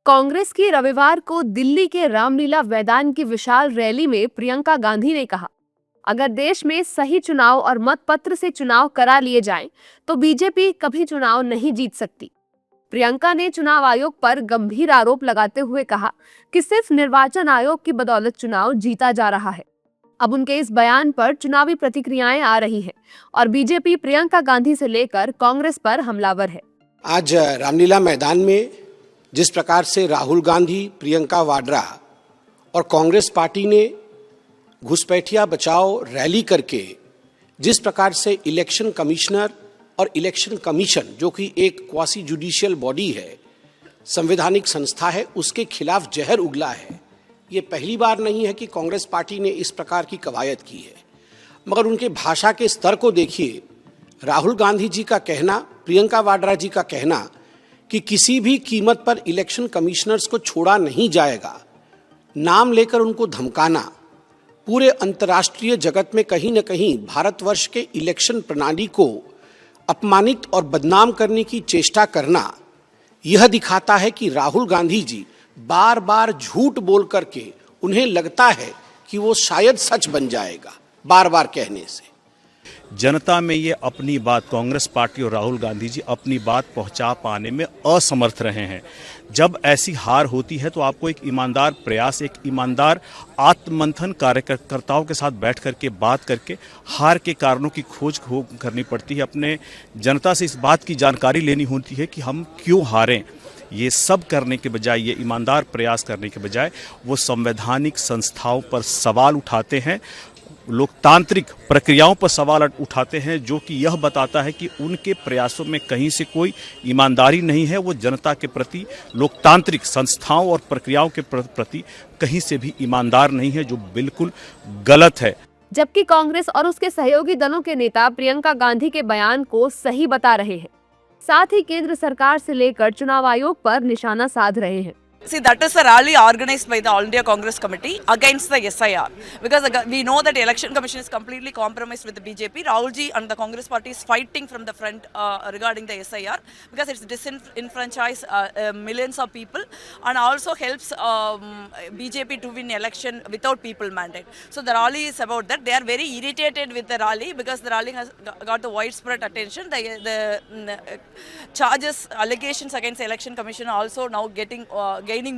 कांग्रेस की रविवार को दिल्ली के रामलीला मैदान की विशाल रैली में प्रियंका गांधी ने कहा, अगर देश में सही चुनाव और मतपत्र से चुनाव करा लिए जाएं, तो बीजेपी कभी चुनाव नहीं जीत सकती। प्रियंका ने चुनाव आयोग पर गंभीर आरोप लगाते हुए कहा कि सिर्फ निर्वाचन आयोग की बदौलत चुनाव जीता जा रहा है। अब उनके इस बयान पर चुनावी प्रतिक्रियाएं आ रही हैं और बीजेपी प्रियंका गांधी से लेकर कांग्रेस पर हमलावर है। आज रामलीला मैदान में जिस प्रकार से राहुल गांधी, प्रियंका वाड्रा और कांग्रेस पार्टी ने घुसपैठिया बचाओ रैली करके जिस प्रकार से इलेक्शन कमिश्नर और इलेक्शन कमीशन, जो कि एक क्वासी जुडिशियल बॉडी है, संवैधानिक संस्था है, उसके खिलाफ जहर उगला है। ये पहली बार नहीं है कि कांग्रेस पार्टी ने इस प्रकार की कवायद की है, मगर उनके भाषा के स्तर को देखिए। राहुल गांधी जी का कहना, प्रियंका वाड्रा जी का कहना कि किसी भी कीमत पर इलेक्शन कमिश्नर्स को छोड़ा नहीं जाएगा, नाम लेकर उनको धमकाना, पूरे अंतर्राष्ट्रीय जगत में कहीं न कहीं भारतवर्ष के इलेक्शन प्रणाली को अपमानित और बदनाम करने की चेष्टा करना, यह दिखाता है कि राहुल गांधी जी बार बार झूठ बोल करके उन्हें लगता है कि वो शायद सच बन जाएगा बार बार कहने से। जनता में ये अपनी बात, कांग्रेस पार्टी और राहुल गांधी जी अपनी बात पहुंचा पाने में असमर्थ रहे हैं। जब ऐसी हार होती है तो आपको एक ईमानदार प्रयास, एक ईमानदार आत्ममंथन कार्यकर्ताओं के साथ बैठ करके बात करके हार के कारणों की खोज करनी पड़ती है। अपने जनता से इस बात की जानकारी लेनी होती है कि हम क्यों हारें। ये सब करने के बजाय, ये ईमानदार प्रयास करने के बजाय वो संवैधानिक संस्थाओं पर सवाल उठाते हैं, लोकतांत्रिक प्रक्रियाओं पर सवाल उठाते हैं, जो कि यह बताता है कि उनके प्रयासों में कहीं से कोई ईमानदारी नहीं है। वो जनता के प्रति, लोकतांत्रिक संस्थाओं और प्रक्रियाओं के प्रति कहीं से भी ईमानदार नहीं है, जो बिल्कुल गलत है। जबकि कांग्रेस और उसके सहयोगी दलों के नेता प्रियंका गांधी के बयान को सही बता रहे हैं, साथ ही केंद्र सरकार से लेकर चुनाव आयोग पर निशाना साध रहे हैं। See, that is a rally organized by the All India Congress Committee against the SIR, because we know that the Election Commission is completely compromised with the BJP. Rahul ji and the Congress party is fighting from the front regarding the SIR, because it's disenfranchise millions of people and also helps BJP to win election without people mandate. So the rally is about that. They are very irritated with the rally because the rally has got the widespread attention. The charges, allegations against the Election Commission are also now gaining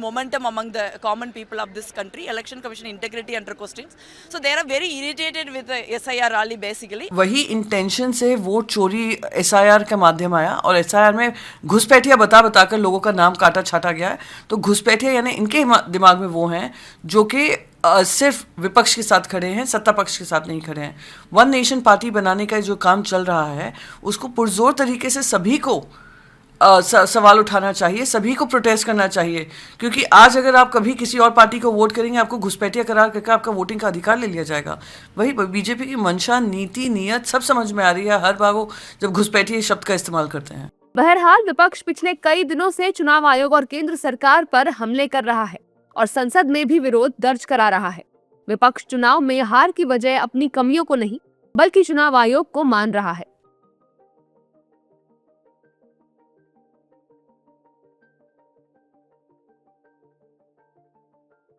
momentum among the common people of this country. Election Commission integrity under questions. So they are very irritated with the SIR rally basically. वही intention से vote चोरी SIR के माध्यम आया और SIR में घुसपैठिया बताकर लोगों का नाम काटा छाटा गया है। तो घुसपैठिया यानी इनके दिमाग में वो हैं जो कि सिर्फ विपक्ष के साथ खड़े हैं, सत्ता पक्ष के साथ नहीं खड़े हैं। वन नेशन पार्टी बनाने का जो काम चल रहा है उसको पुरजोर तरीके से सभी को सवाल उठाना चाहिए, सभी को प्रोटेस्ट करना चाहिए, क्योंकि आज अगर आप कभी किसी और पार्टी को वोट करेंगे, आपको घुसपैठिया करार करके आपका वोटिंग का अधिकार ले लिया जाएगा। वही बीजेपी की मंशा, नीति, नियत सब समझ में आ रही है हर बार वो जब घुसपैठिया शब्द का इस्तेमाल करते हैं। बहरहाल विपक्ष पिछले कई दिनों से चुनाव आयोग और केंद्र सरकार पर हमले कर रहा है और संसद में भी विरोध दर्ज करा रहा है। विपक्ष चुनाव में हार की वजह अपनी कमियों को नहीं, बल्कि चुनाव आयोग को मान रहा है।